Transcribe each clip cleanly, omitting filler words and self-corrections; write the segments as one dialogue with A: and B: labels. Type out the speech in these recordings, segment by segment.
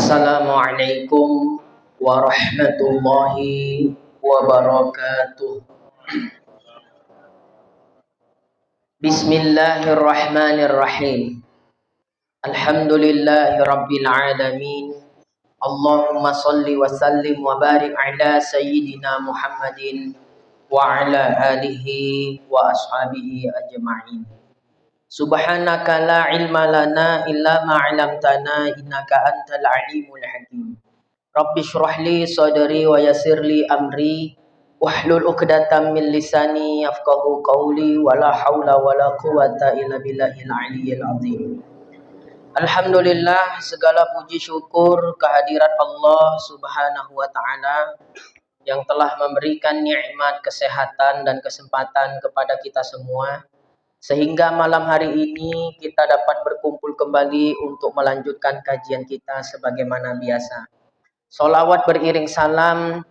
A: Assalamualaikum warahmatullahi wabarakatuh. Bismillahirrahmanirrahim. Alhamdulillahi rabbil alamin. Allahumma salli wa sallim wa barik ala sayyidina Muhammadin wa ala alihi wa ashabihi ajma'in. Subhanaka la ilma lana illa ma 'allamtana innaka antal alimul hakim. Rabbi shrah li sadri wa yassir li amri wahlul 'uqdatam min lisani yafqahu qawli wala haula wala quwata illa billahil aliyyil azim. Alhamdulillah, segala puji syukur kehadirat Allah Subhanahu wa taala yang telah memberikan nikmat kesehatan dan kesempatan kepada kita semua, sehingga malam hari ini kita dapat berkumpul kembali untuk melanjutkan kajian kita sebagaimana biasa. Sholawat beriring salam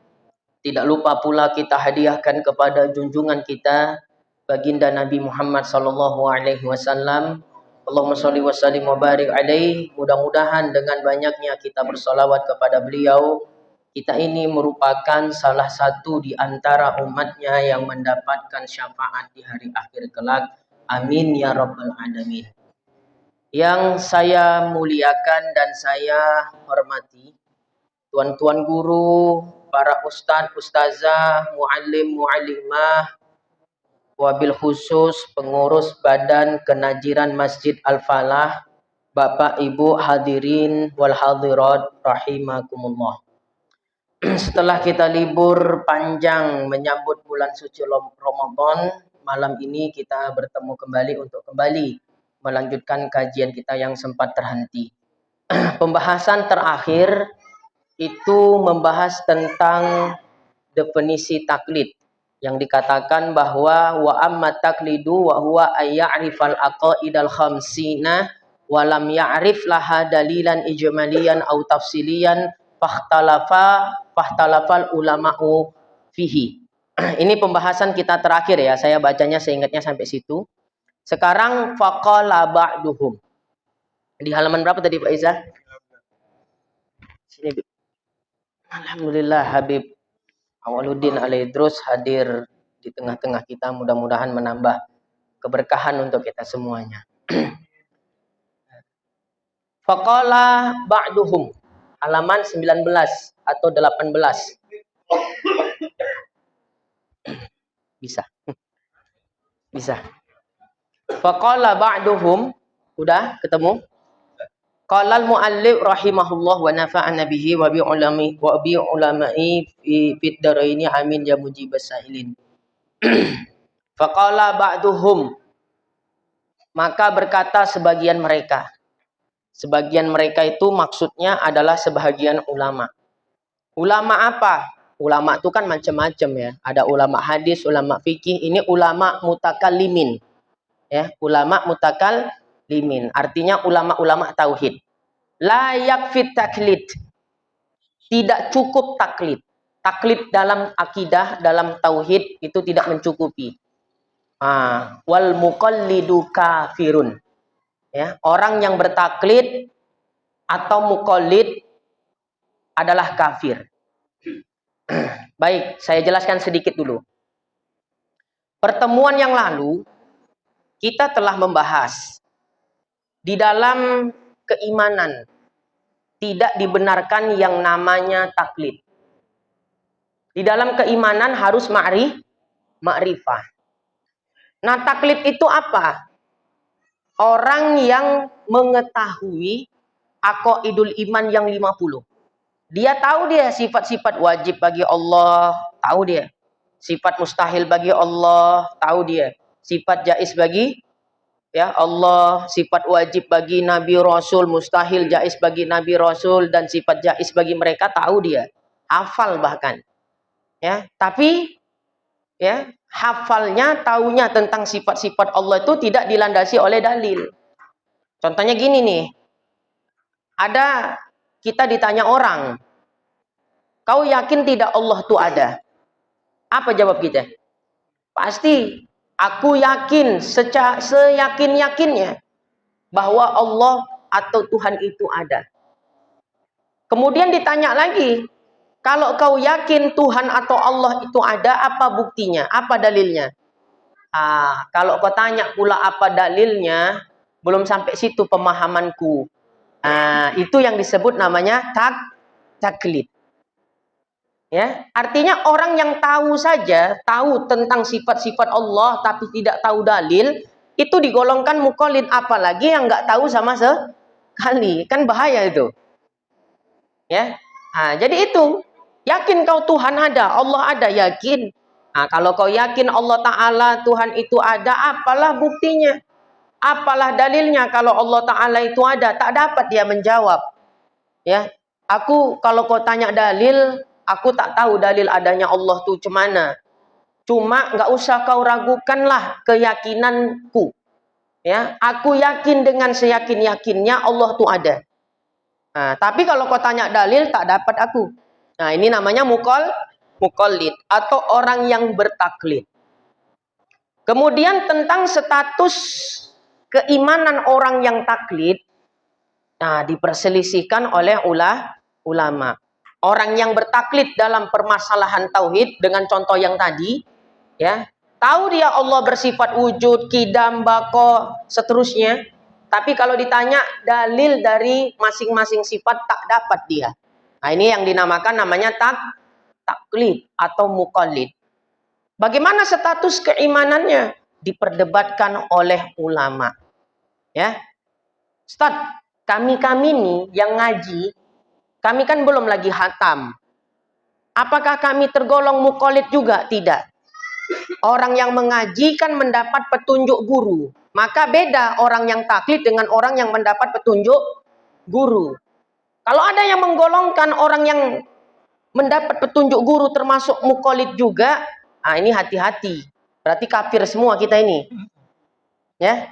A: tidak lupa pula kita hadiahkan kepada junjungan kita baginda Nabi Muhammad SAW. Allahumma sholli wa sallim wa barik alaihi. Mudah-mudahan dengan banyaknya kita bersolawat kepada beliau, kita ini merupakan salah satu di antara umatnya yang mendapatkan syafaat di hari akhir kelak. Amin ya rabbal alamin. Yang saya muliakan dan saya hormati tuan-tuan guru, para ustadz, ustazah, muallim, muallimah, wabil khusus pengurus Badan Kenajiran Masjid Al-Falah, Bapak Ibu hadirin wal hadirat rahimakumullah. Setelah kita libur panjang menyambut bulan suci Ramadan, malam ini kita bertemu kembali untuk kembali melanjutkan kajian kita yang sempat terhenti. Pembahasan terakhir itu membahas tentang definisi taklid, yang dikatakan bahwa wa amma taklidu wa huwa ayya'rifal aqaidal khamsina wa lam ya'rif laha dalilan ijmaliyan aw tafsiliyan fahtalafal ulama'u fihi. Ini pembahasan kita terakhir ya, saya bacanya seingatnya sampai situ. Sekarang faqala ba'duhum. Di halaman berapa tadi Pak Iza? Sini. Alhamdulillah Habib Awaluddin Al-Idrus hadir di tengah-tengah kita, mudah-mudahan menambah keberkahan untuk kita semuanya. Faqala ba'duhum, halaman 19 atau 18. Bisa. Faqala ba'duhum, udah ketemu? Qala al-muallif rahimahullah wa nafa'ana bihi wa bi ulama'i fid daraini amin ya mujibas sailin. Faqala ba'duhum, maka berkata sebagian mereka. Sebagian mereka itu maksudnya adalah sebagian ulama. Ulama apa? Ulama itu kan macam-macam ya. Ada ulama hadis, ulama fikih, ini ulama mutakallimin. Ya, ulama mutakallimin. Artinya ulama-ulama tauhid. La yakfit taklid. Tidak cukup taklid. Taklid dalam akidah, dalam tauhid itu tidak mencukupi. Wal muqallidu kafirun. Ya, orang yang bertaklid atau muqallid adalah kafir. Baik, saya jelaskan sedikit dulu. Pertemuan yang lalu kita telah membahas di dalam keimanan tidak dibenarkan yang namanya taklid. Di dalam keimanan harus ma'rifah. Nah, taklid itu apa? Orang yang mengetahui aqaidul iman yang 50. Dia tahu dia sifat-sifat wajib bagi Allah, tahu dia. Sifat mustahil bagi Allah, tahu dia. Sifat jaiz bagi ya Allah, sifat wajib bagi Nabi Rasul, mustahil jaiz bagi Nabi Rasul, dan sifat jaiz bagi mereka tahu dia. Hafal bahkan. Ya, tapi ya, hafalnya, taunya tentang sifat-sifat Allah itu tidak dilandasi oleh dalil. Contohnya gini nih. Ada kita ditanya orang, kau yakin tidak Allah itu ada? Apa jawab kita? Pasti, aku yakin seyakin-yakinnya bahwa Allah atau Tuhan itu ada. Kemudian ditanya lagi, kalau kau yakin Tuhan atau Allah itu ada, apa buktinya? Apa dalilnya? Kalau kau tanya pula apa dalilnya, belum sampai situ pemahamanku. Itu yang disebut namanya taklid. Ya, artinya orang yang tahu saja, tahu tentang sifat-sifat Allah tapi tidak tahu dalil, itu digolongkan mukallid, apalagi yang nggak tahu sama sekali. Kan bahaya itu. Ya. Jadi itu, yakin kau Tuhan ada, Allah ada, yakin. Kalau kau yakin Allah Ta'ala Tuhan itu ada, apalah buktinya? Apalah dalilnya kalau Allah Ta'ala itu ada? Tak dapat dia menjawab. Ya, aku kalau kau tanya dalil, aku tak tahu dalil adanya Allah tuh cemana. Cuma nggak usah kau ragukanlah keyakinanku. Ya, aku yakin dengan seyakin-yakinnya Allah tuh ada. Tapi kalau kau tanya dalil, tak dapat aku. Ini namanya mukallid atau orang yang bertaklid. Kemudian tentang status keimanan orang yang taklid, diperselisihkan oleh ulama. Orang yang bertaklid dalam permasalahan tauhid dengan contoh yang tadi, ya, tahu dia Allah bersifat wujud, qidam, baqo, seterusnya. Tapi kalau ditanya dalil dari masing-masing sifat tak dapat dia. Ini yang dinamakan namanya taklid atau mukallid. Bagaimana status keimanannya? Diperdebatkan oleh ulama. Ya, Ustaz, kami nih yang ngaji, kami kan belum lagi khatam. Apakah kami tergolong mukallid juga? Tidak. Orang yang mengaji kan mendapat petunjuk guru. Maka beda orang yang taklid dengan orang yang mendapat petunjuk guru. Kalau ada yang menggolongkan orang yang mendapat petunjuk guru termasuk mukallid juga, ini hati-hati. Berarti kafir semua kita ini. Ya,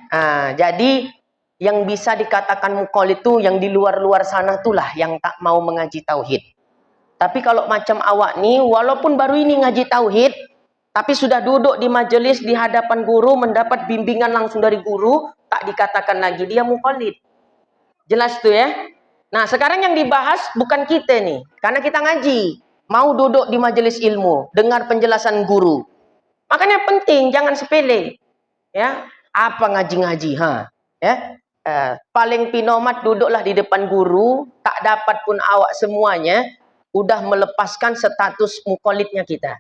A: jadi yang bisa dikatakan mukallid itu yang di luar-luar sana itulah yang tak mau mengaji tauhid. Tapi kalau macam awak nih, walaupun baru ini ngaji tauhid, tapi sudah duduk di majelis di hadapan guru, mendapat bimbingan langsung dari guru, tak dikatakan lagi dia mukallid. Jelas tuh ya. Nah, sekarang yang dibahas bukan kita nih, karena kita ngaji, mau duduk di majelis ilmu, dengar penjelasan guru. Makanya penting, jangan sepele. Ya, apa ngaji-ngaji, ya. Paling pinomat duduklah di depan guru, tak dapat pun awak semuanya, udah melepaskan status mukallidnya kita.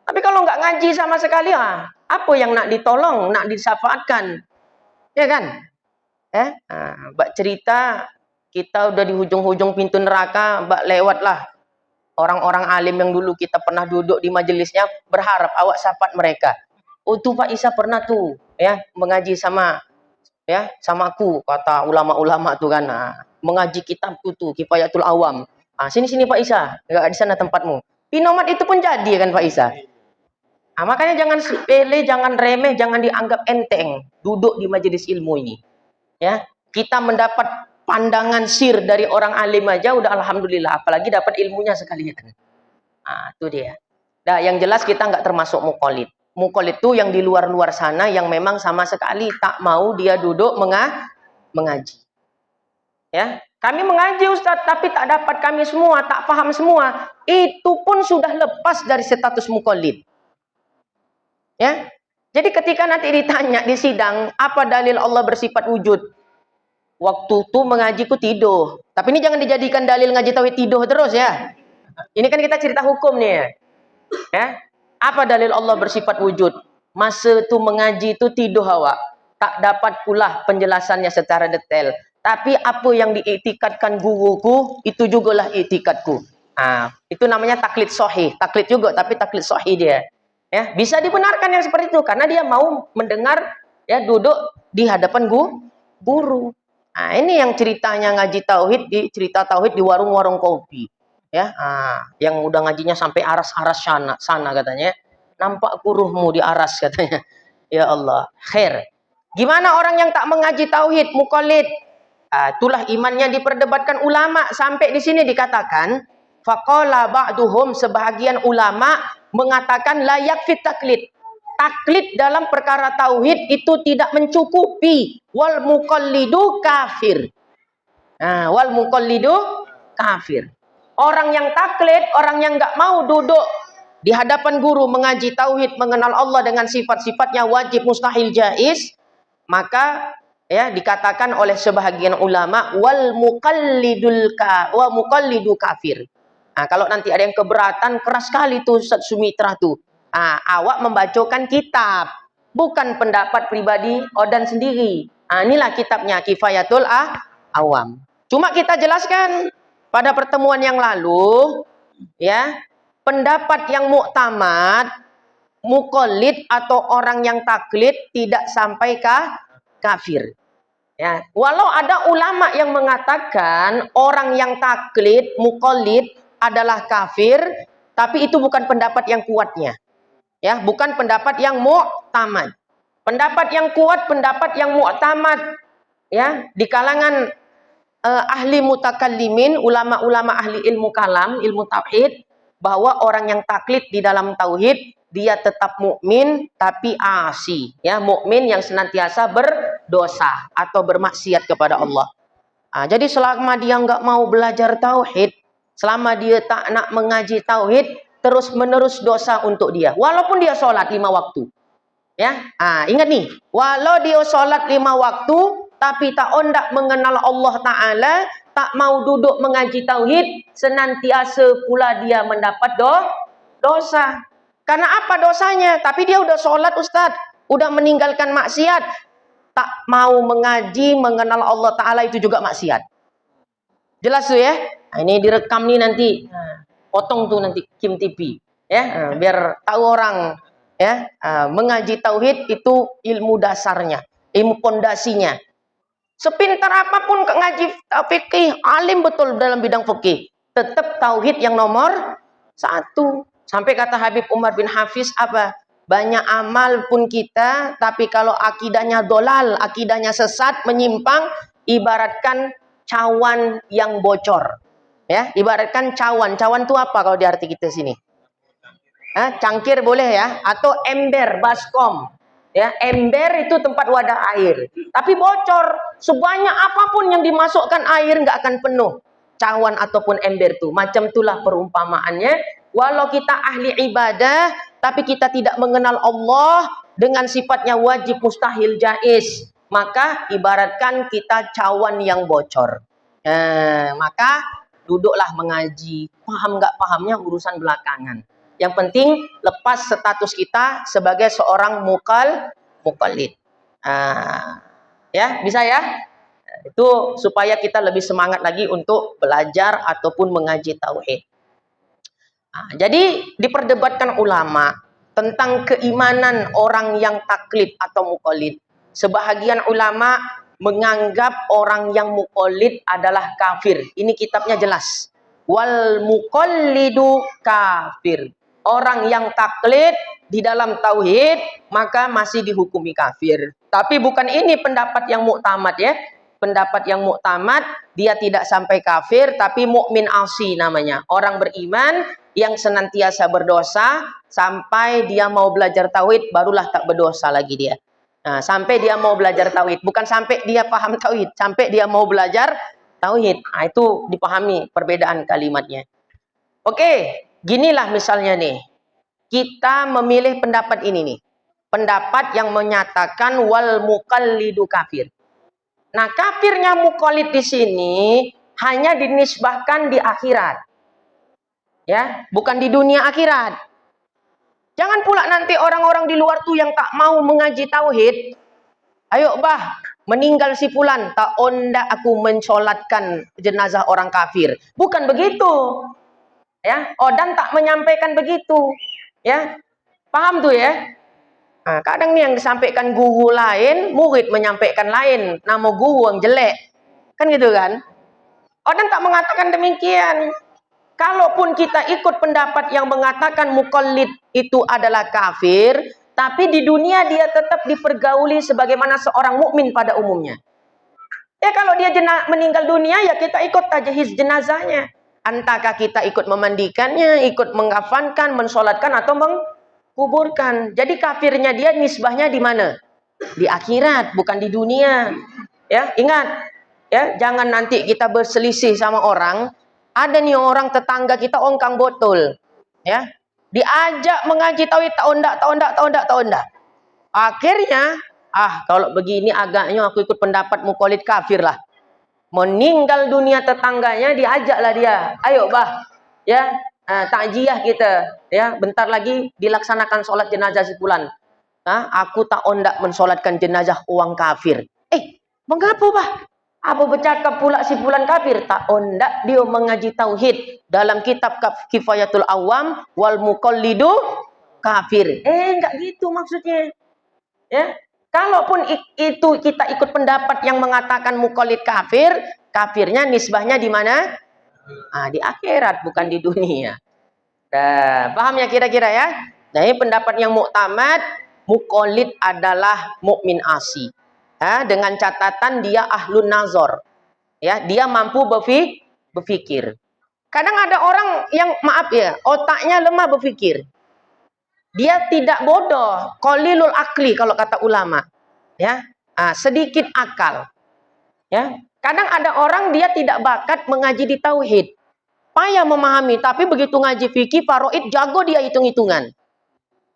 A: Tapi kalau nggak ngaji sama sekali, apa yang nak ditolong, nak disyafaatkan? Ya kan? Mbak cerita, kita udah di hujung-hujung pintu neraka, Mbak lewatlah. Orang-orang alim yang dulu kita pernah duduk di majelisnya, berharap awak syafaat mereka. Oh tuh Pak Isa pernah tuh, ya, mengaji sama aku, kata ulama-ulama tuh kan. Mengaji kitabku tuh, Kifayatul Awam. Sini Pak Isa, nggak di sana tempatmu. Pinomat itu pun jadi kan Pak Isa. Makanya jangan sepele, jangan remeh, jangan dianggap enteng duduk di majelis ilmu ini. Ya, kita mendapat pandangan sir dari orang alim aja udah alhamdulillah, apalagi dapat ilmunya sekalian. Itu dia. Nah, yang jelas kita nggak termasuk mukallid. Mukallid itu yang di luar-luar sana yang memang sama sekali tak mau dia duduk mengaji. Ya, kami mengaji Ustadz, tapi tak dapat kami semua, tak paham semua. Itu pun sudah lepas dari status mukallid. Ya, jadi ketika nanti ditanya di sidang, apa dalil Allah bersifat wujud? Waktu itu mengajiku tidur. Tapi ini jangan dijadikan dalil ngaji tauhid tidur terus ya. Ini kan kita cerita hukum nih ya. Apa dalil Allah bersifat wujud? Masa itu mengaji itu tidur awak. Tak dapat pula penjelasannya secara detail. Tapi apa yang diiktikadkan guruku, itu jugalah iktikadku. Itu namanya taklid sahih. Taklid juga, tapi taklid sahih dia. Ya, bisa dibenarkan yang seperti itu karena dia mau mendengar, ya, duduk di hadapan guru. Ini yang ceritanya ngaji tauhid, cerita tauhid di warung-warung kopi. Ya, yang udah ngajinya sampai aras-aras sana katanya. Nampak kuruhmu di aras katanya. Ya Allah, khair. Gimana orang yang tak mengaji tauhid, mukallid? Itulah imannya diperdebatkan ulama. Sampai di sini dikatakan, faqala ba'duhum, sebahagian ulama mengatakan layak fit taklid. Taklid dalam perkara tauhid itu tidak mencukupi. Wal muqallidu kafir. Wal muqallidu kafir. Orang yang taklid, orang yang nggak mau duduk di hadapan guru mengaji tauhid, mengenal Allah dengan sifat-sifatnya wajib, mustahil, jaiz, maka ya dikatakan oleh sebahagian ulama wal muqallidu kafir. Nah, kalau nanti ada yang keberatan, keras sekali tuh Ustaz Sumitra tuh. Awak membacakan kitab, bukan pendapat pribadi Odan sendiri. Inilah kitabnya Kifayatul Awam. Cuma kita jelaskan pada pertemuan yang lalu, ya, pendapat yang muktamad, muqallid atau orang yang taklid tidak sampai kafir. Ya, walau ada ulama yang mengatakan orang yang taklid, muqallid adalah kafir, tapi itu bukan pendapat yang kuatnya. Ya, bukan pendapat yang muktamad. Pendapat yang kuat, pendapat yang muktamad, ya, di kalangan ahli mutakallimin, ulama-ulama ahli ilmu kalam, ilmu tauhid, bahwa orang yang taklid di dalam tauhid dia tetap mukmin tapi asi, ya, mukmin yang senantiasa berdosa atau bermaksiat kepada Allah. Jadi selama dia nggak mau belajar tauhid, selama dia tak nak mengaji tauhid, terus menerus dosa untuk dia, walaupun dia sholat 5 waktu, ya. Ingat nih, walau dia sholat 5 waktu tapi tak ondak mengenal Allah Ta'ala, tak mau duduk mengaji tauhid, senantiasa pula dia mendapat dosa. Karena apa dosanya? Tapi dia udah sholat, Ustaz, udah meninggalkan maksiat, tak mau mengaji mengenal Allah Ta'ala, itu juga maksiat. Jelas tuh ya. Ini direkam nih nanti, potong tuh nanti Kim TV, ya, biar tahu orang, ya, mengaji tauhid itu ilmu dasarnya, ilmu pondasinya. Sepintar apapun ngaji fikih, alim betul dalam bidang fikih, tetap tauhid yang nomor 1. Sampai kata Habib Umar bin Hafiz apa? Banyak amal pun kita, tapi kalau akidahnya dolal, akidahnya sesat, menyimpang, ibaratkan cawan yang bocor. Ya, ibaratkan cawan. Cawan itu apa kalau di arti kita sini? Cangkir boleh ya, atau ember, baskom. Ya, ember itu tempat wadah air, tapi bocor. Sebanyak apapun yang dimasukkan air nggak akan penuh cawan ataupun ember itu. Macam itulah perumpamaannya. Walau kita ahli ibadah, tapi kita tidak mengenal Allah dengan sifatnya wajib, mustahil, jaiz, maka ibaratkan kita cawan yang bocor. Maka duduklah mengaji. Paham nggak pahamnya urusan belakangan. Yang penting lepas status kita sebagai seorang muqallid. Ya, bisa ya? Itu supaya kita lebih semangat lagi untuk belajar ataupun mengaji tauhid. Jadi diperdebatkan ulama tentang keimanan orang yang taklid atau muqallid. Sebahagian ulama menganggap orang yang muqallid adalah kafir. Ini kitabnya jelas. Wal muqallidu kafir. Orang yang taklid di dalam tauhid maka masih dihukumi kafir. Tapi bukan ini pendapat yang muktamad ya. Pendapat yang muktamad dia tidak sampai kafir tapi mukmin asi namanya. Orang beriman yang senantiasa berdosa sampai dia mau belajar tauhid barulah tak berdosa lagi dia. Sampai dia mau belajar tauhid, bukan sampai dia paham tauhid, sampai dia mau belajar tauhid. Itu dipahami perbedaan kalimatnya. Oke, ginilah misalnya nih. Kita memilih pendapat ini nih. Pendapat yang menyatakan wal muqallidu kafir. Nah, kafirnya muqallid di sini hanya dinisbahkan di akhirat. Ya, bukan di dunia akhirat. Jangan pula nanti orang-orang di luar tuh yang tak mau mengaji tauhid, ayo bah, meninggal si fulan, tak onda aku mensolatkan jenazah orang kafir. Bukan begitu. Ya, Odan tak menyampaikan begitu. Ya, paham tuh ya? Kadang nih yang disampaikan guru lain, murid menyampaikan lain, nama guru yang jelek. Kan gitu kan? Odan tak mengatakan demikian. Kalaupun kita ikut pendapat yang mengatakan muqallid itu adalah kafir, tapi di dunia dia tetap dipergauli sebagaimana seorang mukmin pada umumnya. Ya kalau dia meninggal dunia ya kita ikut tajhiz jenazahnya. Entahkah kita ikut memandikannya, ikut mengkafankan, mensolatkan atau mengkuburkan. Jadi kafirnya dia nisbahnya di mana? Di akhirat, bukan di dunia. Ya, ingat. Ya, jangan nanti kita berselisih sama orang. Ada nih orang tetangga kita ongkang botol, ya, diajak mengaji tauhid, tak ondak. Akhirnya, kalau begini agaknya aku ikut pendapat mukallid kafir lah. Meninggal dunia tetangganya, diajaklah dia, ayo bah, ya, takziah kita, ya, bentar lagi dilaksanakan sholat jenazah si fulan. Aku tak ondak mensolatkan jenazah uang kafir. Mengapa bah? Apa bercakap pula si fulan kafir? Tak ondak dia mengaji tauhid dalam kitab Kifayatul Awam wal Muqallidu kafir. Enggak gitu maksudnya. Ya, kalaupun itu kita ikut pendapat yang mengatakan mukallid kafir, kafirnya nisbahnya di mana? Di akhirat, bukan di dunia. Paham ya kira-kira ya? Nah, ini pendapat yang muktamad, mukallid adalah mukmin asi. Dengan catatan dia ahlun nazar. Ya, dia mampu berpikir. Kadang ada orang yang maaf ya, otaknya lemah berpikir. Dia tidak bodoh, qalilul akli kalau kata ulama. Ya, sedikit akal. Ya, kadang ada orang dia tidak bakat mengaji di tauhid. Payah memahami, tapi begitu ngaji fikih, faraid, jago dia hitung-hitungan.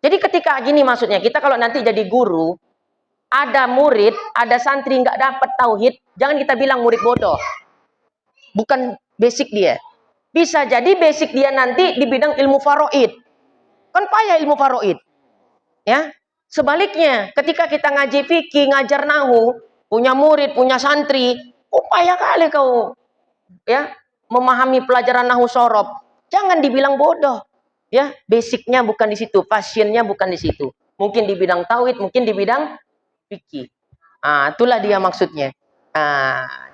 A: Jadi ketika gini maksudnya, kita kalau nanti jadi guru, ada murid, ada santri nggak dapat tauhid, jangan kita bilang murid bodoh. Bukan basic dia. Bisa jadi basic dia nanti di bidang ilmu faraid. Kan payah ilmu faraid. Ya. Sebaliknya, ketika kita ngaji fikih, ngajar nahu, punya murid, punya santri, payah kali kau ya memahami pelajaran nahu sorob. Jangan dibilang bodoh. Ya, basicnya bukan di situ, pasiennya bukan di situ. Mungkin di bidang tauhid, mungkin di bidang fikih. Itulah dia maksudnya.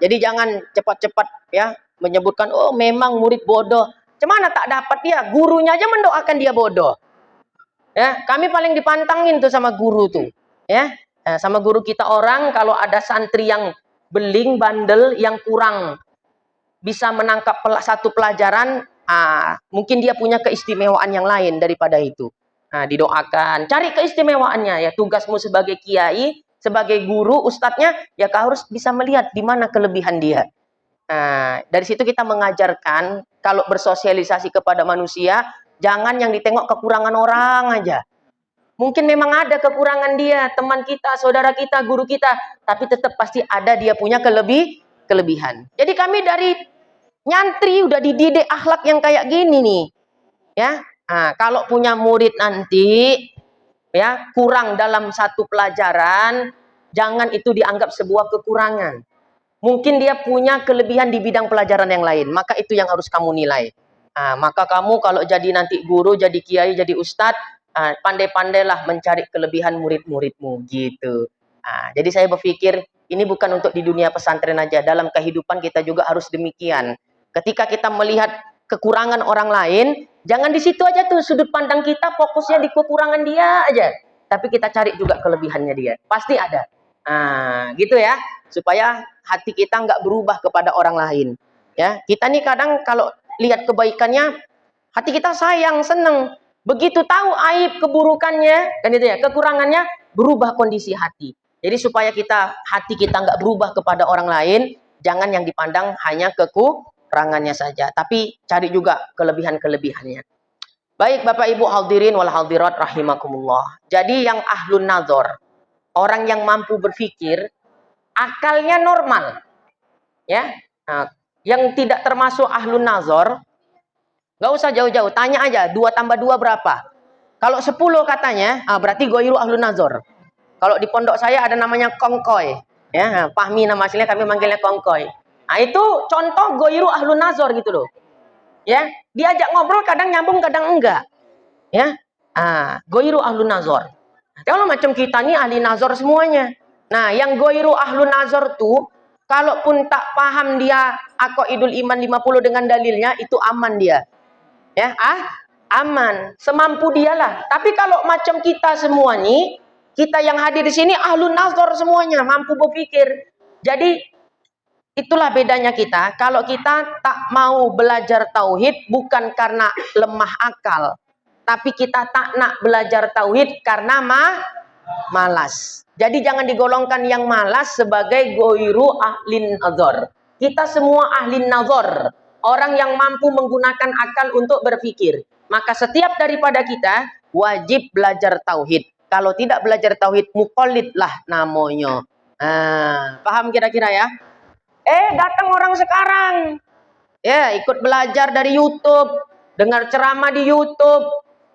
A: Jadi jangan cepat-cepat ya menyebutkan memang murid bodoh. Cemana tak dapat dia, gurunya aja mendoakan dia bodoh. Ya, kami paling dipantangin tuh sama guru tuh. Ya, sama guru kita orang kalau ada santri yang beling, bandel, yang kurang bisa menangkap satu pelajaran, mungkin dia punya keistimewaan yang lain daripada itu. Didoakan, cari keistimewaannya ya. Tugasmu sebagai kiai, sebagai guru, ustadznya, ya kau harus bisa melihat di mana kelebihan dia. Dari situ kita mengajarkan kalau bersosialisasi kepada manusia, jangan yang ditengok kekurangan orang aja. Mungkin memang ada kekurangan dia, teman kita, saudara kita, guru kita, tapi tetap pasti ada dia punya kelebihan. Jadi kami dari nyantri udah dididik akhlak yang kayak gini nih. Ya. Kalau punya murid nanti ya kurang dalam satu pelajaran, jangan itu dianggap sebuah kekurangan. Mungkin dia punya kelebihan di bidang pelajaran yang lain, maka itu yang harus kamu nilai. Maka kamu kalau jadi nanti guru, jadi kiai, jadi ustadz, pandai-pandailah mencari kelebihan murid-muridmu gitu. Jadi saya berpikir ini bukan untuk di dunia pesantren aja, dalam kehidupan kita juga harus demikian. Ketika kita melihat kekurangan orang lain, jangan di situ aja tuh sudut pandang kita, fokusnya di kekurangan dia aja. Tapi kita cari juga kelebihannya dia. Pasti ada. Gitu ya. Supaya hati kita nggak berubah kepada orang lain. Ya, kita nih kadang kalau lihat kebaikannya, hati kita sayang, seneng. Begitu tahu aib, keburukannya, kan itu ya, kekurangannya, berubah kondisi hati. Jadi supaya hati kita nggak berubah kepada orang lain, jangan yang dipandang hanya kekurangannya saja, tapi cari juga kelebihan-kelebihannya. Baik Bapak Ibu hadirin wal hadirat rahimakumullah. Jadi yang ahlun nazar, orang yang mampu berpikir, akalnya normal. Ya. Yang tidak termasuk ahlun nazar, nggak usah jauh-jauh, tanya aja 2 tambah 2 berapa. Kalau 10 katanya, berarti goiru ahlun nazar. Kalau di pondok saya ada namanya kongkoy. Ya, Fahmi nama aslinya, kami manggilnya kongkoy. Itu contoh goiru ahlun nazar gitu loh. Ya, diajak ngobrol kadang nyambung kadang enggak. Ya. Goiru ahlun nazar. Kalau macam kita nih ahli nazar semuanya. Nah, yang goiru ahlun nazar tuh kalaupun tak paham dia aqaidul iman 50 dengan dalilnya, itu aman dia. Ya, aman, semampu dialah. Tapi kalau macam kita semua nih, kita yang hadir di sini ahlun nazar semuanya, mampu berpikir. Jadi itulah bedanya kita. Kalau kita tak mau belajar tauhid bukan karena lemah akal, tapi kita tak nak belajar tauhid karena malas. Jadi jangan digolongkan yang malas sebagai goiru ahlin nazar. Kita semua ahlin nazar. orang yang mampu menggunakan akal untuk berpikir. Maka setiap daripada kita wajib belajar tauhid. Kalau tidak belajar tauhid, muqallid lah namanya. Paham kira-kira ya? Datang orang sekarang, ya ikut belajar dari YouTube, dengar ceramah di YouTube.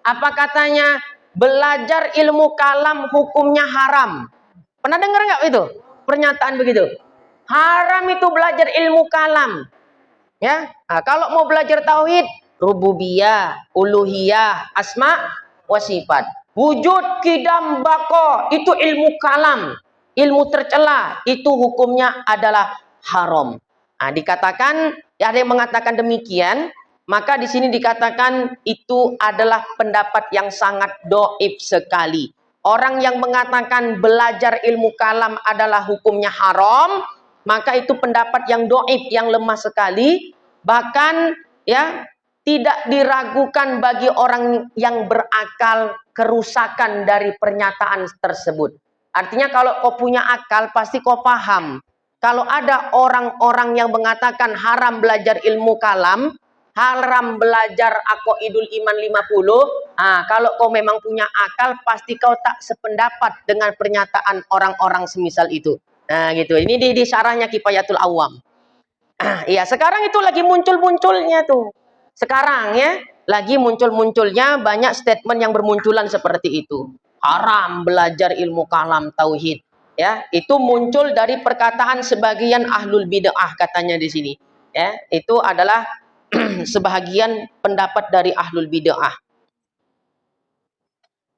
A: Apa katanya? Belajar ilmu kalam hukumnya haram. Pernah dengar nggak itu pernyataan begitu? Haram itu belajar ilmu kalam. Ya, kalau mau belajar tauhid, rububiyah, uluhiyah, asma wa sifat. Wujud, qidam, baqo itu ilmu kalam, ilmu tercela, itu hukumnya adalah haram. Dikatakan, ada yang mengatakan demikian, maka di sini dikatakan itu adalah pendapat yang sangat doib sekali. Orang yang mengatakan belajar ilmu kalam adalah hukumnya haram, maka itu pendapat yang doib, yang lemah sekali. Bahkan ya tidak diragukan bagi orang yang berakal kerusakan dari pernyataan tersebut. Artinya kalau kau punya akal pasti kau paham. Kalau ada orang-orang yang mengatakan haram belajar ilmu kalam, haram belajar aqaidul iman 50, kalau kau memang punya akal pasti kau tak sependapat dengan pernyataan orang-orang semisal itu. Nah gitu. Ini di syarahnya Kifayatul Awam. Iya, sekarang itu lagi muncul-munculnya tuh. Sekarang ya, lagi muncul-munculnya banyak statement yang bermunculan seperti itu. Haram belajar ilmu kalam tauhid. Ya, itu muncul dari perkataan sebagian ahlul bid'ah katanya di sini. Ya, itu adalah sebahagian pendapat dari ahlul bid'ah.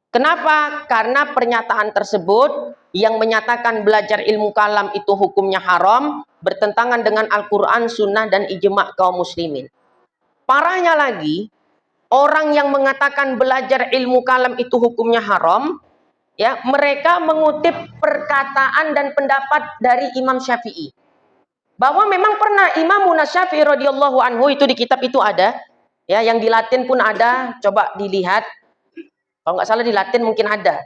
A: Kenapa? Karena pernyataan tersebut yang menyatakan belajar ilmu kalam itu hukumnya haram, bertentangan dengan Al-Quran, Sunnah, dan ijma' kaum muslimin. Parahnya lagi, orang yang mengatakan belajar ilmu kalam itu hukumnya haram, ya mereka mengutip perkataan dan pendapat dari Imam Syafi'i. Bahwa memang pernah Imam Syafi'i radhiyallahu anhu, itu di kitab itu ada, ya yang di Latin pun ada, coba dilihat. Kalau nggak salah di Latin mungkin ada.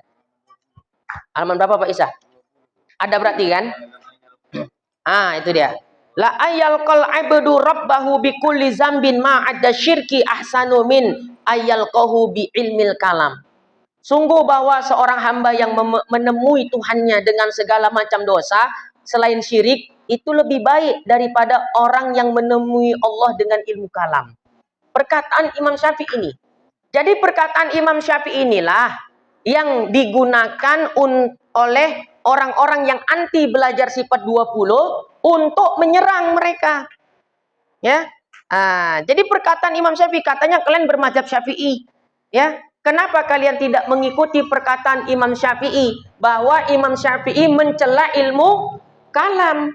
A: Halaman berapa Pak Isa? Ada berarti kan? Itu dia. La ayyal qal abdu rabbahu bi kulli zambin ma adda syirki ahsanu min ayyal qahu bi ilmil kalam. Sungguh bahwa seorang hamba yang menemui Tuhannya dengan segala macam dosa selain syirik itu lebih baik daripada orang yang menemui Allah dengan ilmu kalam. Perkataan Imam Syafi'i ini. Jadi perkataan Imam Syafi'i inilah yang digunakan oleh orang-orang yang anti belajar sifat 20 untuk menyerang mereka. Ya. Jadi perkataan Imam Syafi'i, katanya kalian bermadzhab Syafi'i. Ya. Kenapa kalian tidak mengikuti perkataan Imam Syafi'i bahwa Imam Syafi'i mencela ilmu kalam?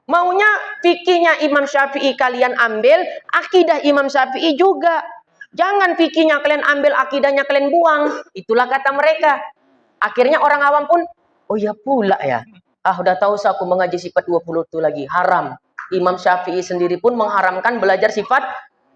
A: Maunya fikihnya Imam Syafi'i kalian ambil, akidah Imam Syafi'i juga. Jangan fikihnya kalian ambil, akidahnya kalian buang. Itulah kata mereka. Akhirnya orang awam pun, oh ya pula ya. Udah tahu aku mengaji sifat 20 itu lagi. Haram. Imam Syafi'i sendiri pun mengharamkan belajar sifat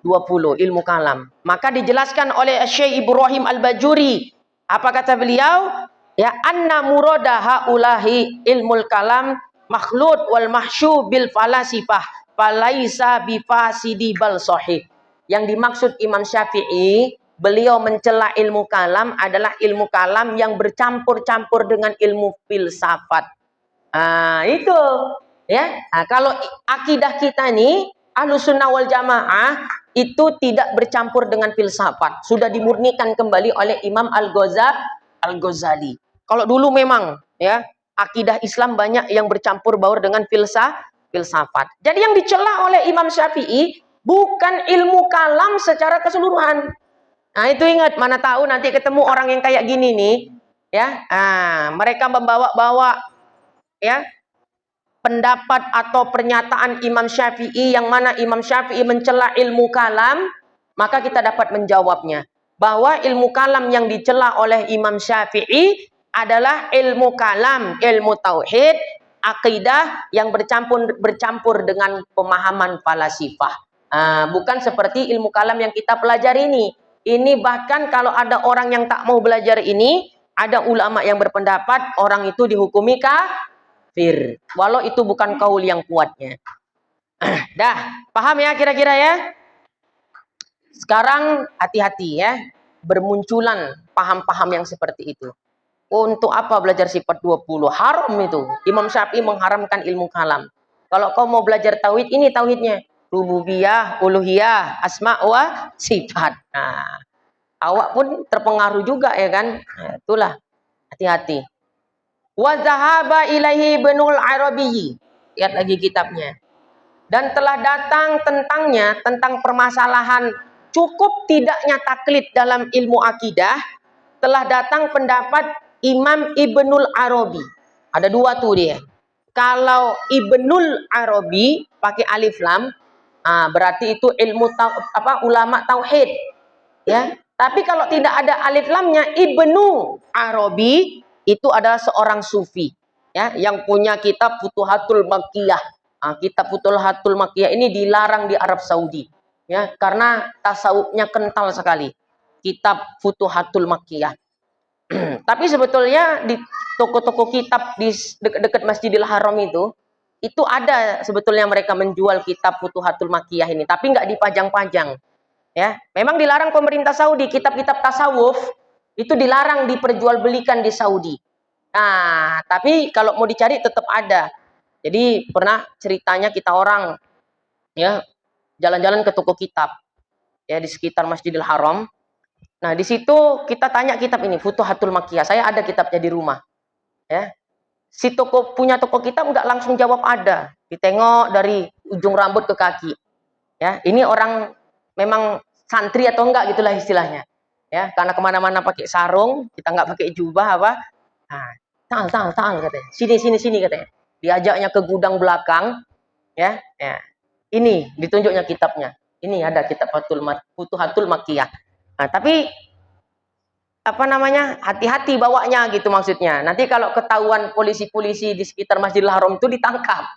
A: 20, ilmu kalam. Maka dijelaskan oleh Syekh Ibrahim Al-Bajuri. Apa kata beliau? Ya, anna murada haulahi ilmul kalam makhlud wal mahsyu bil falasifah falaisa bifasidi bal sahih. Yang dimaksud Imam Syafi'i, beliau mencela ilmu kalam adalah ilmu kalam yang bercampur-campur dengan ilmu filsafat. Itu ya. Kalau akidah kita nih Ahlussunnah wal Jamaah itu tidak bercampur dengan filsafat. Sudah dimurnikan kembali oleh Imam Al-Ghazali. Kalau dulu memang ya akidah Islam banyak yang bercampur baur dengan filsafat. Jadi yang dicela oleh Imam Syafi'i bukan ilmu kalam secara keseluruhan. Itu ingat, mana tahu nanti ketemu orang yang kayak gini nih, ya. Mereka membawa-bawa ya pendapat atau pernyataan Imam Syafi'i yang mana Imam Syafi'i mencela ilmu kalam, maka kita dapat menjawabnya bahwa ilmu kalam yang dicela oleh Imam Syafi'i adalah ilmu kalam, ilmu tauhid, akidah yang bercampur dengan pemahaman falasifah. Bukan seperti ilmu kalam yang kita pelajari ini. Ini bahkan kalau ada orang yang tak mau belajar ini, ada ulama yang berpendapat orang itu dihukumi kafir. Walau itu bukan kaul yang kuatnya. Dah, paham ya kira-kira ya? Sekarang hati-hati ya, bermunculan paham-paham yang seperti itu. Untuk apa belajar sifat 20? Haram itu. Imam Syafi'i mengharamkan ilmu kalam. Kalau kau mau belajar tauhid, ini tauhidnya. Rububiyah, uluhiyah, asma wa sifat. Nah, awak pun terpengaruh juga ya kan? Nah, itulah, hati-hati. Wa zahaba ilaihi Ibnul Arabi. Lihat lagi kitabnya. Dan telah datang tentangnya, tentang permasalahan cukup tidaknya taklid dalam ilmu akidah, telah datang pendapat Imam Ibnul Arabi. Ada dua tuh dia. Kalau Ibnul Arabi pakai alif lam, berarti itu ilmu ulama tauhid. Ya. Tapi kalau tidak ada alif lamnya, Ibnu Arabi itu adalah seorang sufi, ya, yang punya kitab Futuhatul Makkiyah. Kitab Futuhatul Makkiyah ini dilarang di Arab Saudi, ya, karena tasawufnya kental sekali. Kitab Futuhatul Makkiyah. Tapi sebetulnya di toko-toko kitab di dekat Masjidil Haram itu ada sebetulnya mereka menjual kitab Futuhatul Makkiyah ini, tapi nggak dipajang-pajang. Ya, memang dilarang pemerintah Saudi, kitab-kitab tasawuf itu dilarang diperjualbelikan di Saudi. Nah, tapi kalau mau dicari tetap ada. Jadi pernah ceritanya kita orang ya jalan-jalan ke toko kitab ya di sekitar Masjidil Haram. Nah, di situ kita tanya kitab ini, Futuhatul Makkiyah. Saya ada kitabnya di rumah. Ya. Si toko punya toko kitab nggak langsung jawab ada. Ditengok dari ujung rambut ke kaki. Ya, ini orang memang santri atau enggak gitulah istilahnya. Ya, karena kemana-mana pakai sarung, kita nggak pakai jubah apa. Nah, tal katanya. Sini katanya. Diajaknya ke gudang belakang, ya. Ini ditunjuknya kitabnya. Ini ada kitab Futuhatul Makkiyah. Nah, tapi apa namanya, hati-hati bawanya gitu maksudnya. Nanti kalau ketahuan polisi-polisi di sekitar Masjidil Haram itu ditangkap.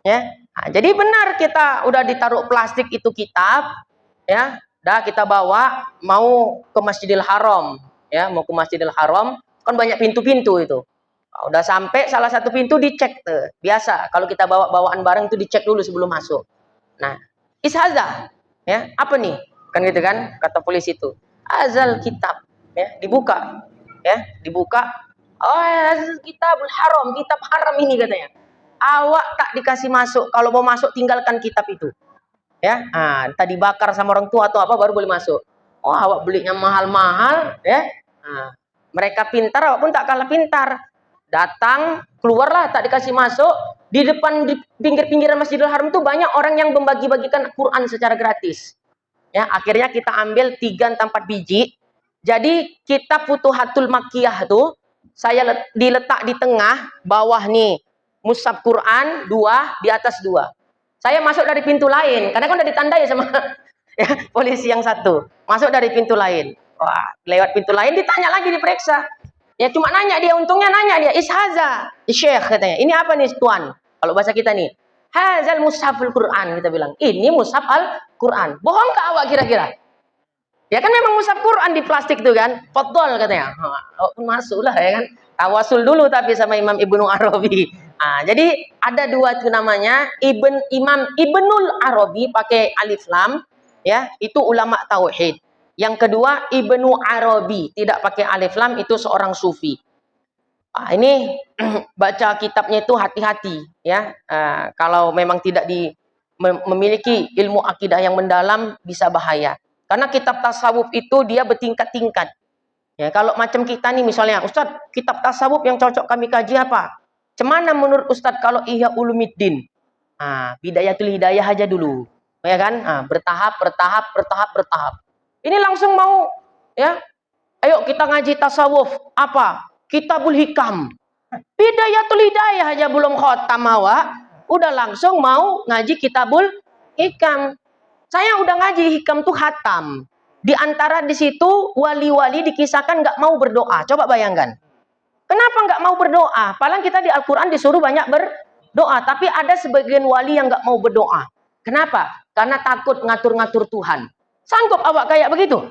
A: Ya. Nah, jadi benar kita udah ditaruh plastik itu kitab, ya. Dah kita bawa mau ke Masjidil Haram, ya, mau ke Masjidil Haram, kan banyak pintu-pintu itu. Nah, udah sampai salah satu pintu dicek tuh. Biasa kalau kita bawa bawaan barang itu dicek dulu sebelum masuk. Nah, ishaza, ya, apa nih? Kan gitu kan kata polisi itu. Azal kitab, ya, dibuka. Ya, dibuka. Oh, kitabul haram, kitab haram ini katanya. Awak tak dikasih masuk. Kalau mau masuk tinggalkan kitab itu. Ya, tadi bakar sama orang tua atau apa baru boleh masuk. Oh, awak belinya mahal-mahal, ya. Nah, mereka pintar, awak pun tak kalah pintar. Datang, keluarlah, tak dikasih masuk. Di depan, di pinggir-pinggiran Masjidil Haram itu banyak orang yang membagi-bagikan Quran secara gratis. Ya, akhirnya kita ambil 3-4 biji. Jadi kitab Futuhatul Makkiyah itu saya diletak di tengah, bawah nih mushaf Quran 2, di atas 2. Saya masuk dari pintu lain, karena kan udah ditandai sama ya, polisi yang satu. Masuk dari pintu lain. Wah, lewat pintu lain ditanya lagi, diperiksa. Ya cuma nanya dia, untungnya nanya dia, ishaza, syekh katanya. Ini apa nih tuan? Kalau bahasa kita nih, hazal mushaful Quran, kita bilang. Ini mushaf Al-Quran. Bohong kah awak kira-kira? Ya kan memang mushaf Quran di plastik itu kan. Fadol katanya. Masuk lah ya kan. Tawasul dulu tapi sama Imam Ibnu Arabi. Jadi ada dua itu namanya Imam Ibnul Arabi pakai alif lam, ya, itu ulama tauhid. Yang kedua Ibnu Arabi tidak pakai alif lam, itu seorang sufi. Ini baca kitabnya itu hati-hati ya. Kalau memang tidak memiliki ilmu akidah yang mendalam bisa bahaya. Karena kitab tasawuf itu dia bertingkat-tingkat. Ya, kalau macam kita nih misalnya, Ustadz, kitab tasawuf yang cocok kami kaji apa? Cemana menurut Ustadz kalau Ihya Ulumuddin? Bidayatul Hidayah aja dulu. Ya kan? Bertahap. Ini langsung mau ya. Ayo kita ngaji tasawuf apa? Kitabul Hikam. Bidayatul Hidayah aja belum khotam awak, udah langsung mau ngaji Kitabul Hikam. Saya udah ngaji Hikam tuh khatam. Di antara di situ wali-wali dikisahkan nggak mau berdoa. Coba bayangkan. Kenapa nggak mau berdoa? Padahal kita di Al-Quran disuruh banyak berdoa. Tapi ada sebagian wali yang nggak mau berdoa. Kenapa? Karena takut ngatur-ngatur Tuhan. Sanggup awak kayak begitu?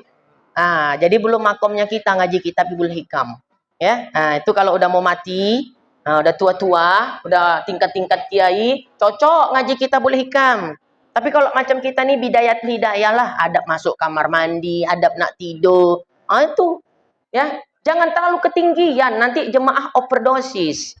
A: Jadi belum makomnya kita ngaji Kitabul Hikam. Ya, itu kalau udah mau mati, Nah, udah tua-tua, udah tingkat-tingkat kiai, cocok ngaji kita boleh hikam. Tapi kalau macam kita nih bidayat hidayah lah, adab masuk kamar mandi, adab nak tidur. Itu ya, jangan terlalu ketinggian, nanti jemaah overdosis.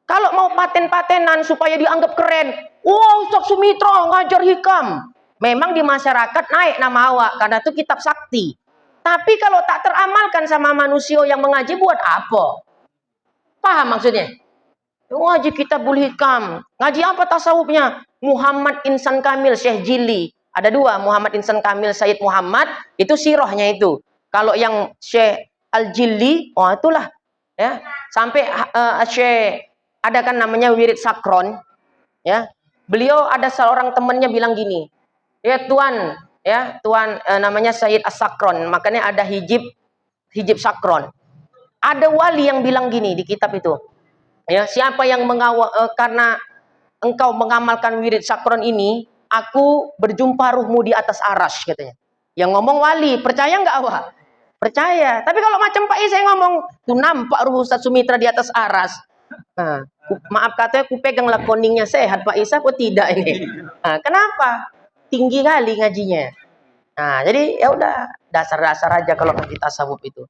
A: Kalau mau paten-patenan supaya dianggap keren, wow, Ustaz Sumitra ngajar hikam. Memang di masyarakat naik nama awak karena itu kitab sakti. Tapi kalau tak teramalkan sama manusia yang mengaji buat apa? Paham maksudnya? Ngaji kitab hikam. Ngaji apa tasawufnya? Muhammad Insan Kamil Syekh Jili. Ada dua, Muhammad Insan Kamil Sayyid Muhammad, itu sirahnya itu. Kalau yang Syekh Al-Jili, oh itulah. Ya, sampai Syekh ada kan namanya wirid sakron. Ya, beliau ada seorang temannya bilang gini, ya Tuan namanya Sayyid As-Sakron, makanya ada hijib sakron. Ada wali yang bilang gini di kitab itu, ya, siapa yang karena engkau mengamalkan wirid sakron ini, aku berjumpa ruhmu di atas aras, katanya. Yang ngomong wali, percaya nggak awak? Percaya. Tapi kalau macam Pak Isa ngomong, tuh nampak ruh Ustaz Sumitra di atas aras. Nah, maaf katanya aku pegang lakoningnya sehat Pak Isa kok tidak ini. Nah, kenapa? Tinggi kali ngajinya. Nah, jadi ya udah dasar-dasar aja kalau kita tasawuf itu.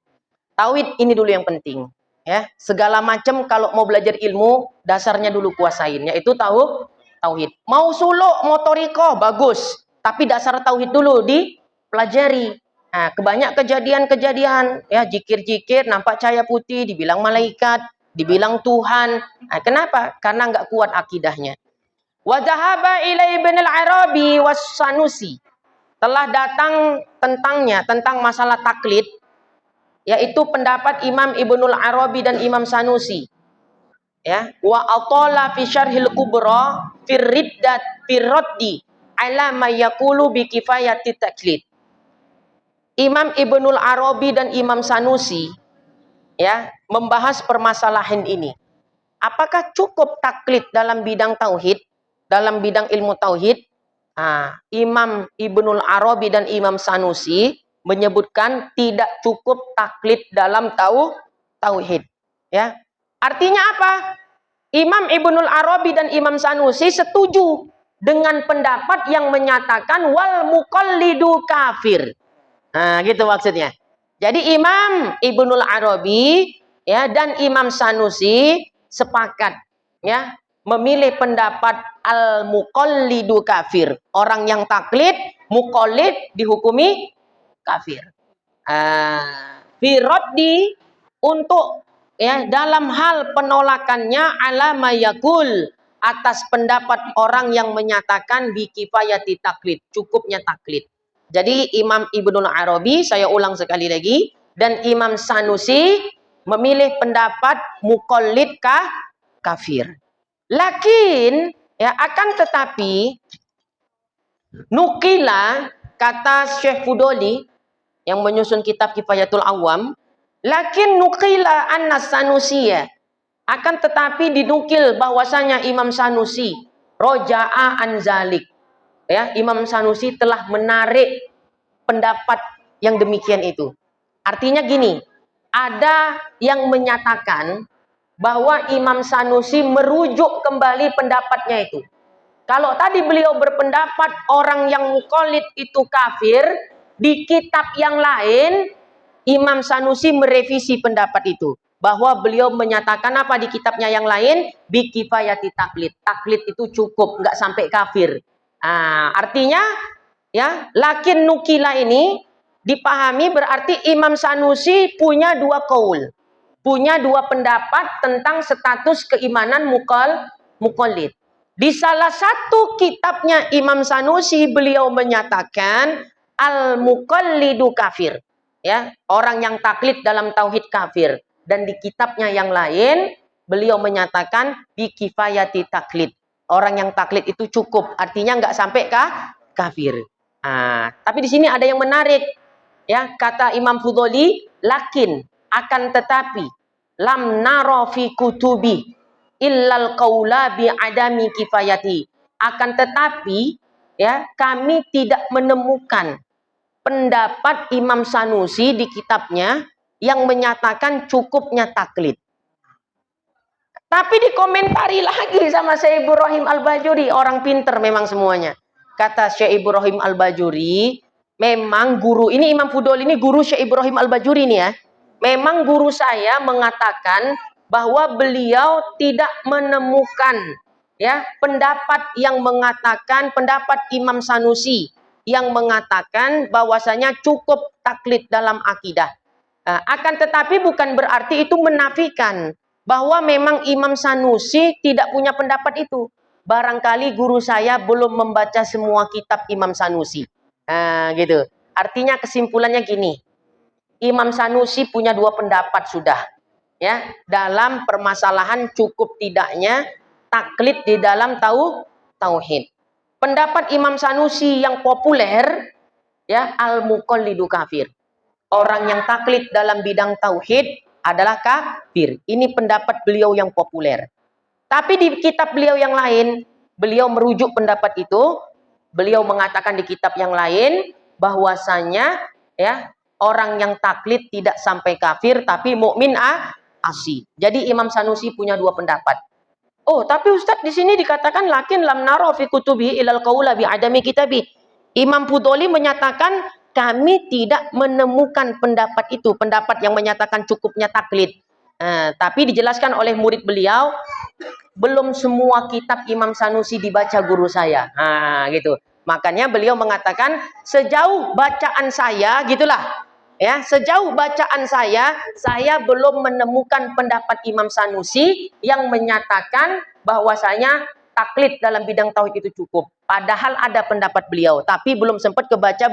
A: Tauhid ini dulu yang penting, ya. Segala macam kalau mau belajar ilmu, dasarnya dulu kuasain, yaitu tauhid. Mau suluk, motoriko bagus, tapi dasar tauhid dulu dipelajari. Nah, kebanyak kejadian-kejadian, ya, jikir-jikir nampak cahaya putih, dibilang malaikat, dibilang Tuhan. Nah, kenapa? Karena nggak kuat akidahnya. Wa dhahaba ilai Ibn al-Arabi was Sanusi. Telah datang tentang masalah taklid, yaitu pendapat Imam Ibnul Arabi dan Imam Sanusi. Ya, wa atala fi syarhil kubra fir riddat fir raddi ala ma yaqulu bi kifayati taklid. Imam Ibnul Arabi dan Imam Sanusi, ya, membahas permasalahan ini. Apakah cukup taklid dalam bidang tauhid, dalam bidang ilmu tauhid? Imam Ibnul Arabi dan Imam Sanusi menyebutkan tidak cukup taklid dalam tauhid. Ya, artinya apa? Imam Ibnul Arabi dan Imam Sanusi setuju dengan pendapat yang menyatakan wal muqallidu kafir. Nah, gitu maksudnya. Jadi Imam Ibnul Arabi, ya, dan Imam Sanusi sepakat, ya, memilih pendapat al-muqallidu kafir. Orang yang taklid, muqallid dihukumi kafir. Firaddi untuk, ya, dalam hal penolakannya ala mayakul, atas pendapat orang yang menyatakan bi kifayati taklid, cukupnya taklid. Jadi Imam Ibnul Arabi, saya ulang sekali lagi, dan Imam Sanusi memilih pendapat muqallid kafir. Lakin, ya, akan tetapi nukila, kata Syekh Fudoli yang menyusun kitab Kifayatul Awam, lakin nukila anna Sanusiyya, akan tetapi dinukil bahwasanya Imam Sanusi roja'a anzalik, ya, Imam Sanusi telah menarik pendapat yang demikian itu. Artinya gini, ada yang menyatakan bahwa Imam Sanusi merujuk kembali pendapatnya itu. Kalau tadi beliau berpendapat orang yang muqallid itu kafir, di kitab yang lain Imam Sanusi merevisi pendapat itu, bahwa beliau menyatakan apa di kitabnya yang lain, bi kifayati taklid. Taklid itu cukup, nggak sampai kafir. Artinya, ya, lakin nukila ini dipahami berarti Imam Sanusi punya dua qaul, punya dua pendapat tentang status keimanan muqallid. Di salah satu kitabnya Imam Sanusi beliau menyatakan al-muqallidu kafir, ya, orang yang taklid dalam tauhid kafir. Dan di kitabnya yang lain beliau menyatakan bi kifayati taklid, orang yang taklid itu cukup, artinya nggak sampai kafir. Tapi di sini ada yang menarik, ya, kata Imam Fudoli, lakin, akan tetapi, lam naro fi kutubi illal qaula bi adami kifayati. Akan tetapi, ya, kami tidak menemukan pendapat Imam Sanusi di kitabnya yang menyatakan cukupnya taklid. Tapi dikomentari lagi sama Syekh Ibrahim Al-Bajuri, orang pinter memang semuanya. Kata Syekh Ibrahim Al-Bajuri, memang guru ini Imam Fudol ini guru Syekh Ibrahim Al-Bajuri nih ya. Memang guru saya mengatakan bahwa beliau tidak menemukan ya pendapat yang mengatakan pendapat Imam Sanusi yang mengatakan bahwasanya cukup taklid dalam akidah. Akan tetapi bukan berarti itu menafikan bahwa memang Imam Sanusi tidak punya pendapat itu. Barangkali guru saya belum membaca semua kitab Imam Sanusi. Gitu. Artinya kesimpulannya gini. Imam Sanusi punya dua pendapat sudah. Ya, dalam permasalahan cukup tidaknya taklid di dalam tauhid. Pendapat Imam Sanusi yang populer ya al-muqallidu kafir. Orang yang taklid dalam bidang tauhid adalah kafir. Ini pendapat beliau yang populer. Tapi di kitab beliau yang lain, beliau merujuk pendapat itu. Beliau mengatakan di kitab yang lain bahwasanya ya orang yang taklid tidak sampai kafir tapi mukmin asi. Jadi Imam Sanusi punya dua pendapat. Oh, tapi Ustadz di sini dikatakan lakin lam naro fi kutubi ilal qaula bi adami kitabi. Imam Fudoli menyatakan kami tidak menemukan pendapat itu, pendapat yang menyatakan cukupnya taklid. Tapi dijelaskan oleh murid beliau, belum semua kitab Imam Sanusi dibaca guru saya. Gitu. Makanya beliau mengatakan sejauh bacaan saya, gitulah. Ya, sejauh bacaan saya belum menemukan pendapat Imam Sanusi yang menyatakan bahwasanya taklid dalam bidang tauhid itu cukup. Padahal ada pendapat beliau, tapi belum sempat kebaca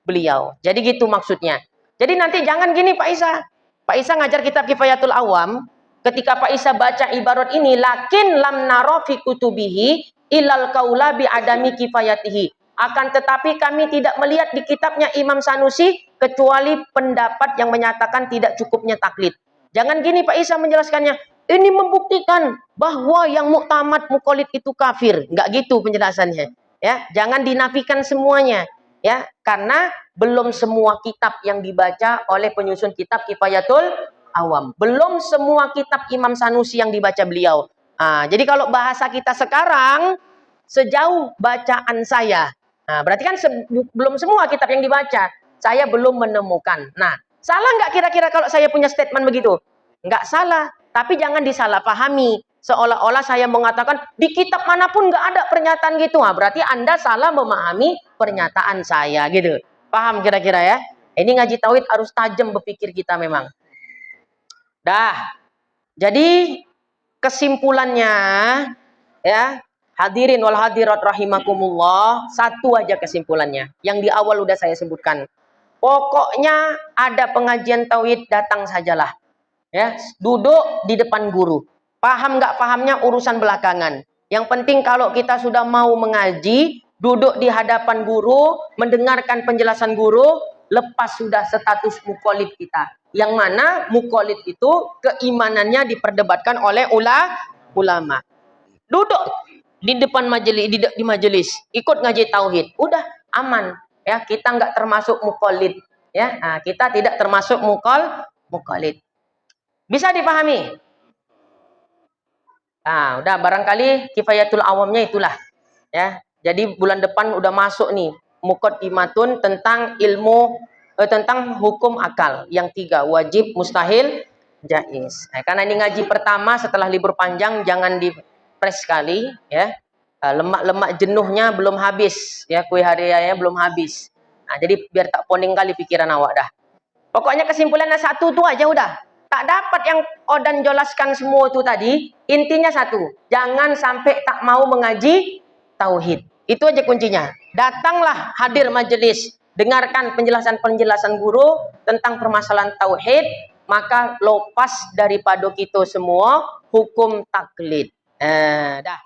A: beliau. Jadi gitu maksudnya. Jadi nanti jangan gini Pak Isa. Pak Isa ngajar kitab Kifayatul Awam, ketika Pak Isa baca ibarat ini, lakin lam naro fi kutubihi ilal qaula bi adami kifayatihi. Akan tetapi kami tidak melihat di kitabnya Imam Sanusi kecuali pendapat yang menyatakan tidak cukupnya taklid. Jangan gini Pak Isa menjelaskannya. Ini membuktikan bahwa yang muktamad muqallid itu kafir. Enggak gitu penjelasannya. Ya, jangan dinafikan semuanya. Ya, karena belum semua kitab yang dibaca oleh penyusun kitab Kifayatul Awam. Belum semua kitab Imam Sanusi yang dibaca beliau. Jadi kalau bahasa kita sekarang, sejauh bacaan saya. Berarti kan belum semua kitab yang dibaca. Saya belum menemukan. Nah, salah nggak kira-kira kalau saya punya statement begitu? Nggak salah. Tapi jangan disalahpahami. Seolah-olah saya mengatakan di kitab manapun nggak ada pernyataan gitu. Berarti Anda salah memahami pernyataan saya gitu. Paham kira-kira ya? Ini ngaji tauhid harus tajam berpikir kita memang. Dah. Jadi kesimpulannya ya, hadirin wal hadirat rahimakumullah, satu aja kesimpulannya. Yang di awal udah saya sebutkan. Pokoknya ada pengajian tauhid datang sajalah. Ya, duduk di depan guru. Paham nggak pahamnya urusan belakangan. Yang penting kalau kita sudah mau mengaji, duduk di hadapan guru, mendengarkan penjelasan guru, lepas sudah status muqallid kita. Yang mana muqallid itu keimanannya diperdebatkan oleh ulama. Duduk di depan majelis, di majelis, ikut ngaji tauhid, udah aman. Ya, kita nggak termasuk muqallid. Ya, kita tidak termasuk muqallid. Bisa dipahami? Udah barangkali Kifayatul Awamnya itulah. Ya, jadi bulan depan udah masuk nih muqaddimatun tentang ilmu tentang hukum akal yang 3, wajib, mustahil, jaiz. Karena ini ngaji pertama setelah libur panjang, jangan di-press sekali ya. Lemak-lemak jenuhnya belum habis ya, kue hari raya belum habis. Jadi biar tak poning kali pikiran awak dah. Pokoknya kesimpulannya satu tuh aja udah. Tak dapat yang Odan jelaskan semua itu tadi, intinya satu, jangan sampai tak mau mengaji tauhid. Itu aja kuncinya. Datanglah hadir majelis, dengarkan penjelasan-penjelasan guru tentang permasalahan tauhid, maka lepas daripada kita semua hukum taklid. Dah.